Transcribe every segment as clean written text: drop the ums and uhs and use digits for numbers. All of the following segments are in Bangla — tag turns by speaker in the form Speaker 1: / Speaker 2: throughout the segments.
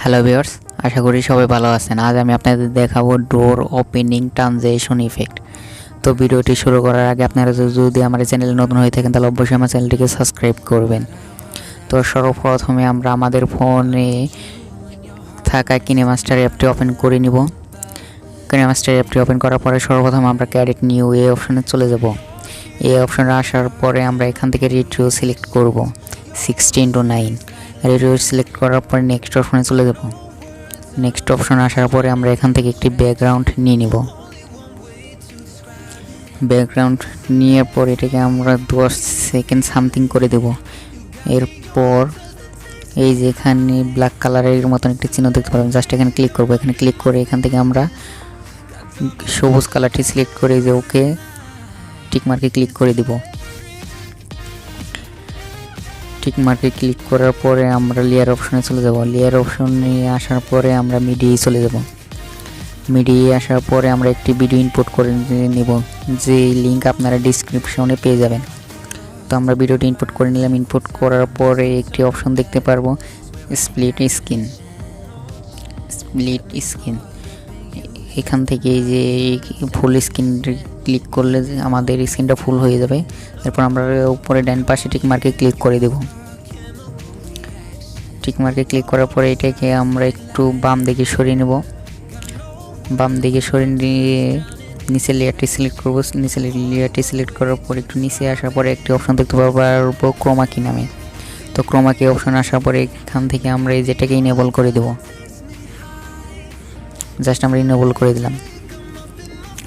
Speaker 1: হ্যালো ভিউয়ার্স, আশা করি সবাই ভালো আছেন। আজ আমি আপনাদের দেখাবো ডোর ওপেনিং ট্রানজিশন ইফেক্ট। তো ভিডিওটি শুরু করার আগে আপনারা যদি আমার চ্যানেলে নতুন হয়ে থাকেন তাহলে অবশ্যই আমার চ্যানেলটিকে সাবস্ক্রাইব করবেন। তো সর্বপ্রথমে আমরা আমাদের ফোনে থাকা কিনেমাস্টার অ্যাপটি ওপেন করে নিব। কিনেমাস্টার অ্যাপটি ওপেন করার পরে সর্বপ্রথম আমরা ক্যারেট নিউ এই অপশনে চলে যাব। এই অপশনে আসার পরে আমরা এখান থেকে রেডিও সিলেক্ট করব 16:9। রেডিও সিলেক্ট করার পরে নেক্সট অপশনে চলে যাব। নেক্সট অপশন আসার পরে আমরা এখান থেকে একটি ব্যাকগ্রাউন্ড নিয়ে নিব। ব্যাকগ্রাউন্ড নিয়ে পর এটাকে আমরা 10 সেকেন্ড সামথিং করে দেব। এরপর এই যে এখানে ব্ল্যাক কালারের মতন একটি চিহ্ন দেখতে পাবেন, জাস্ট এখানে ক্লিক করব। এখানে ক্লিক করে এখান থেকে আমরা সবুজ কালারটি সিলেক্ট করে যে ওকে টিক মার্কে ক্লিক করে দিব। টিক মার্কে ক্লিক করার পরে আমরা লেয়ার অপশনে চলে যাব। লেয়ার অপশনে আসার পরে আমরা মিডিয়ায় চলে যাব। মিডিয়ায় আসার পরে আমরা একটি ভিডিও ইনপুট করে নেব, যে লিঙ্ক আপনারা ডেসক্রিপশনে পেয়ে যাবেন। তো আমরা ভিডিওটি ইনপুট করে নিলাম। ইনপুট করার পরে একটি অপশন দেখতে পারবো স্প্লিট স্ক্রিন। এখান থেকে এই যে ফুল স্ক্রিন ক্লিক করলে আমাদের স্ক্রিনটা ফুল হয়ে যাবে। এরপর আমরা উপরে ডান পাশে টিক মার্কে ক্লিক করে দেব। টিক মার্কে ক্লিক করার পরে এটাকে আমরা একটু বাম দিকে সরিয়ে নেব। বাম দিকে সরিয়ে নিয়ে নিচে লেয়ারটি সিলেক্ট করব। নিচে লেয়ারটি সিলেক্ট করার পর একটু নিচে আসার পরে একটি অপশন দেখতে পারবো ক্রোমা কি নামে। তো ক্রোমা কি অপশন আসার পরে এখান থেকে আমরা এই যেটাকে ইনেবল করে দেব। জাস্ট আমরা ইনেবল করে দিলাম।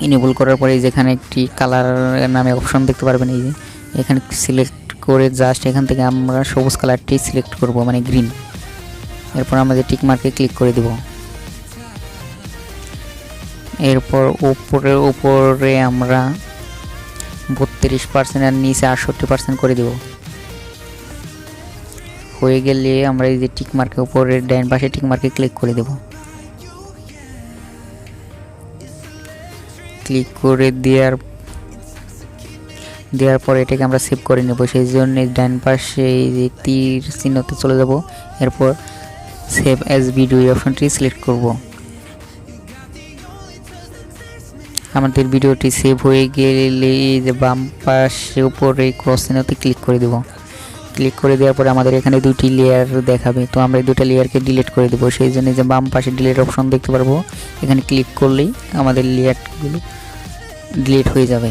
Speaker 1: ইনেবল করার পরে যেখানে একটি কালার নামে অপশন দেখতে পারবেন, এই যে এখানে সিলেক্ট করে জাস্ট এখান থেকে আমরা সবুজ কালারটি সিলেক্ট করব, মানে গ্রিন। এরপর আমাদের টিক মার্কে ক্লিক করে দেব। এরপর উপরে আমরা 32% আর নিচে 68% করে দেব। হয়ে গেলে আমরা এই যে টিক মার্কের উপরে ডান পাশে টিক মার্কে ক্লিক করে দেব। ক্লিক করে দেওয়ার পর এটাকে আমরা সেভ করে নেব। সেই জন্য ডান পাশে এই যে তীর চিহ্নতে চলে যাব। এরপর সেভ অ্যাজ ভিডিও অপশনটি সিলেক্ট করব। আমাদের ভিডিওটি সেভ হয়ে গেলে এই যে বাম পাশে উপরে ক্রস চিহ্নতে ক্লিক করে দেব। ক্লিক করে দেওয়ার পরে আমাদের এখানে দুটি লেয়ার দেখাবে। তো আমরা এই দুটো লেয়ারকে ডিলিট করে দেবো। সেই জন্য যে বাম পাশে ডিলিট অপশন দেখতে পারবো, এখানে ক্লিক করলেই আমাদের লেয়ারগুলো ডিলিট হয়ে যাবে।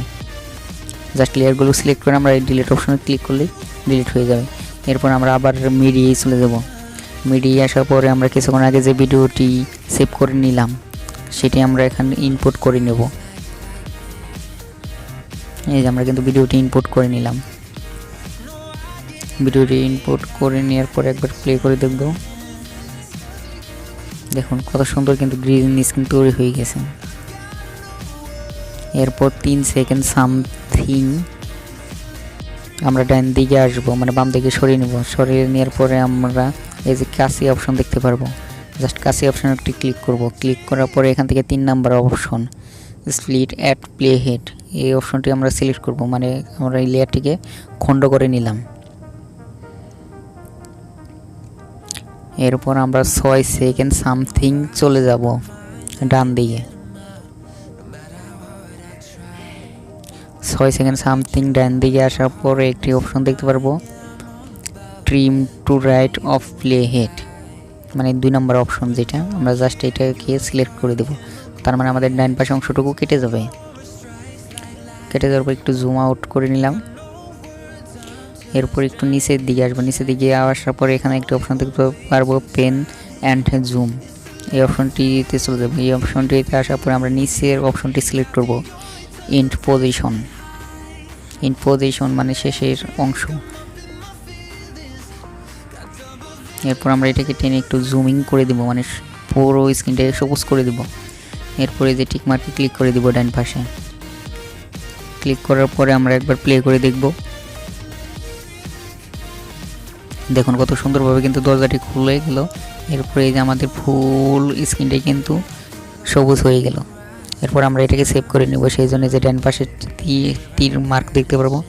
Speaker 1: জাস্ট লেয়ারগুলো সিলেক্ট করে আমরা এই ডিলিট অপশনে ক্লিক করলেই ডিলিট হয়ে যাবে। এরপর আমরা আবার মিডিয়ায় চলে যাব। মিডিয়ায় আসার পরে আমরা কিছুক্ষণ আগে যে ভিডিওটি সেভ করে নিলাম সেটি আমরা এখানে ইনপুট করে নেব। এই যে আমরা কিন্তু ভিডিওটি ইনপুট করে নিলাম। ভিডিওটি ইনপুট করে নেওয়ার পরে একবার প্লে করে দেখব। দেখুন কত সুন্দর কিন্তু গ্রিন স্ক্রিন তৈরি হয়ে গেছে। এরপর 3 সেকেন্ড সামথিং আমরা ডান দিকে আসবো, মানে বাম দিকে সরিয়ে নেব। সরিয়ে নেওয়ার পরে আমরা এই যে কাশি অপশন দেখতে পারবো, জাস্ট কাশি অপশন একটি ক্লিক করব। ক্লিক করার পরে এখান থেকে 3 number option split at play head, এই অপশনটি আমরা সিলেক্ট করব। মানে আমরা এই লেয়ারটিকে খণ্ড করে নিলাম। এরপর আমরা 6 সেকেন্ড সামথিং চলে যাব ডান দিকে। 6 সেকেন্ড সামথিং ডান দিকে আসার পরে একটি অপশন দেখতে পারবো trim to right of playhead, মানে 2 নম্বর অপশন, যেটা আমরা জাস্ট এটাকে সিলেক্ট করে দেব। তার মানে আমাদের ডান পাশে অংশটুকু কেটে যাবে। কেটে যাওয়ার পর একটু জুম আউট করে নিলাম। এরপর একটু নিচের দিকে আসবো। নিচের দিকে আসার পরে এখানে একটি অপশন দেখতে পারবো পেন অ্যান্ড জুম, এই অপশনটিতে চলে যাবো। এই অপশনটিতে আসার পরে আমরা নিচের অপশনটি সিলেক্ট করব ইন্ট পজিশন মানে শেষের অংশ। এরপর আমরা এটাকে টেনে একটু জুমিং করে দেব, মানে পুরো স্ক্রিনটাকে সবুজ করে দেব। এরপরে যে টিক মার্কে ক্লিক করে দেব ডান পাশে। ক্লিক করার পরে আমরা একবার প্লে করে দেখব। দেখুন কত সুন্দরভাবে কিন্তু দরজাটি খুলে গেল। এরপরে এই যে আমাদের ফুল স্ক্রিনটাই কিন্তু সবুজ হয়ে গেল। এরপর আমরা এটাকে সেভ করে নেব। সেই জন্য যে ডান পাশে তীর মার্ক দেখতে পারবো।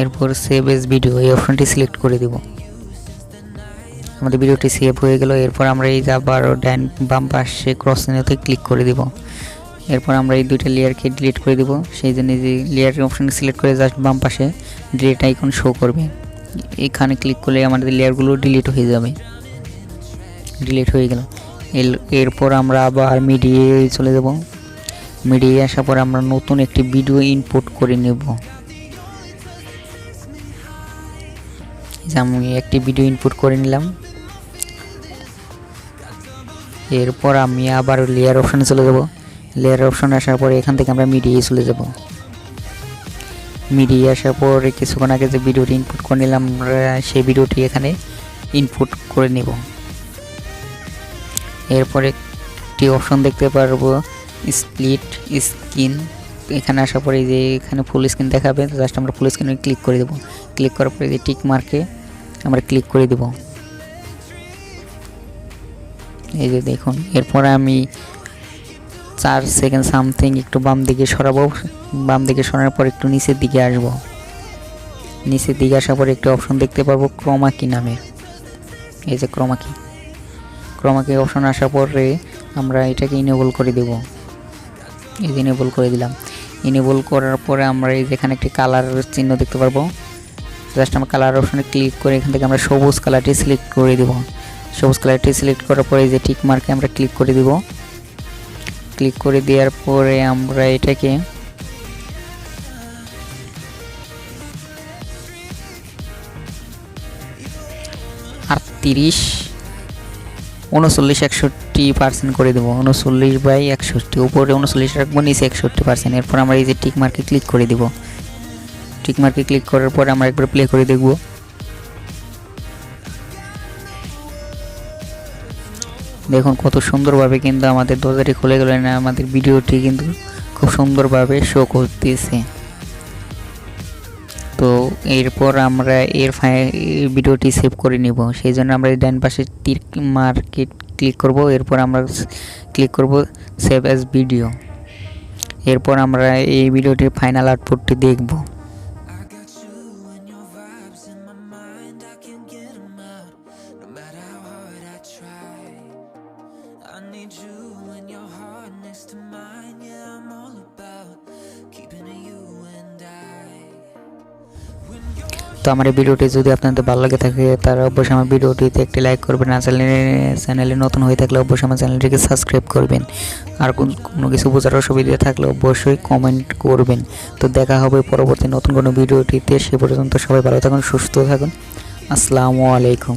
Speaker 1: এরপর সেভ এজ ভিডিও এই অপশনটি সিলেক্ট করে দেব। আমাদের ভিডিওটি সেভ হয়ে গেল। এরপর আমরা এই যে আবার ডান বাম পাশে ক্রস চিহ্নতে ক্লিক করে দিব। এরপর আমরা এই দুইটা লেয়ারকে ডিলিট করে দিব। সেই জন্য যে লেয়ার অপশন সিলেক্ট করে জাস্ট বাম পাশে ডিলিট আইকন শো করবে, এখানে ক্লিক করলে আমাদের লেয়ারগুলো ডিলিট হয়ে যাবে। ডিলিট হয়ে গেল। এরপর আমরা আবার মিডিয়ায় চলে যাব। মিডিয়ায় আসার পর আমরা নতুন একটি ভিডিও ইনপুট করে নেব। আমি একটি ভিডিও ইনপুট করে নিলাম। এরপর আমি আবার লেয়ার অপশনে চলে যাব। লেয়ার অপশনে আসার পরে এখান থেকে আমরা মিডিয়ায় চলে যাব। মিডিয়ায় আসার পর কিছুক্ষণ আগে যে ভিডিওটি ইনপুট করে নিলাম আমরা সেই ভিডিওটি এখানে ইনপুট করে নেব। এরপরে একটি অপশন দেখতে পারবো স্প্লিট স্ক্রিন। এখানে আসার পরে যে এখানে ফুল স্ক্রিন দেখাবে, জাস্ট আমরা ফুল স্ক্রিনে ক্লিক করে দেব। ক্লিক করার পরে যে টিক মার্কে আমরা ক্লিক করে দেব। এই যে দেখুন, এরপরে আমি 4 সেকেন্ড সামথিং একটু বাম দিকে সরাবো। বাম দিকে সরানোর পর একটু নিচের দিকে আসব। নিচের দিকে আসার পর একটি অপশন দেখতে পারবো ক্রোমা কি নামের। এই যে ক্রোমা কি অপশন আসার পরে আমরা এটাকে ইনেবল করে দেব। এই যে ইনেবল করে দিলাম। ইনেবল করার পরে আমরা এই যেখানে একটি কালার চিহ্ন দেখতে পারবো, জাস্ট আমরা কালার অপশনে ক্লিক করে এখান থেকে আমরা সবুজ কালারটি সিলেক্ট করে দেব। সবুজ কালারটি সিলেক্ট করার পরে এই যে টিক মার্কে আমরা ক্লিক করে দেব। ক্লিক করে দেওয়ার পরে আমরা এটাকে আর 39-61% করে দেবো। 39/61, উপরে 39 রাখবো, নিচে 61%। এরপর আমরা এই যে টিক মার্কে ক্লিক করে দেব। টিক মার্কে ক্লিক করার পর আমরা একবার প্লে করে দেখব। দেখুন কত সুন্দরভাবে কিন্তু আমাদের দরজাটি খুলে গেল না, আমাদের ভিডিওটি কিন্তু খুব সুন্দরভাবে শো করতেছে। তো এরপর আমরা ভিডিওটি সেভ করে নিব। সেই জন্য আমরা ডান পাশে টিক মার্কে ক্লিক করব। এরপর আমরা ক্লিক করব সেভ অ্যাজ ভিডিও। এরপর আমরা এই ভিডিওটির ফাইনাল আউটপুটটি দেখব। তো আমার এই ভিডিওটি যদি আপনাদের ভালো লাগে থাকে তারা অবশ্যই আমার ভিডিওটিতে একটি লাইক করবেন। আর চ্যানেলে নতুন হয়ে থাকলে অবশ্যই আমার চ্যানেলটিকে সাবস্ক্রাইব করবেন। আর কোনো কিছু বোঝার অসুবিধা থাকলে অবশ্যই কমেন্ট করবেন। তো দেখা হবে পরবর্তী নতুন কোনো ভিডিওটিতে। সে পর্যন্ত সবাই ভালো থাকুন, সুস্থ থাকুন। আসসালামু আলাইকুম।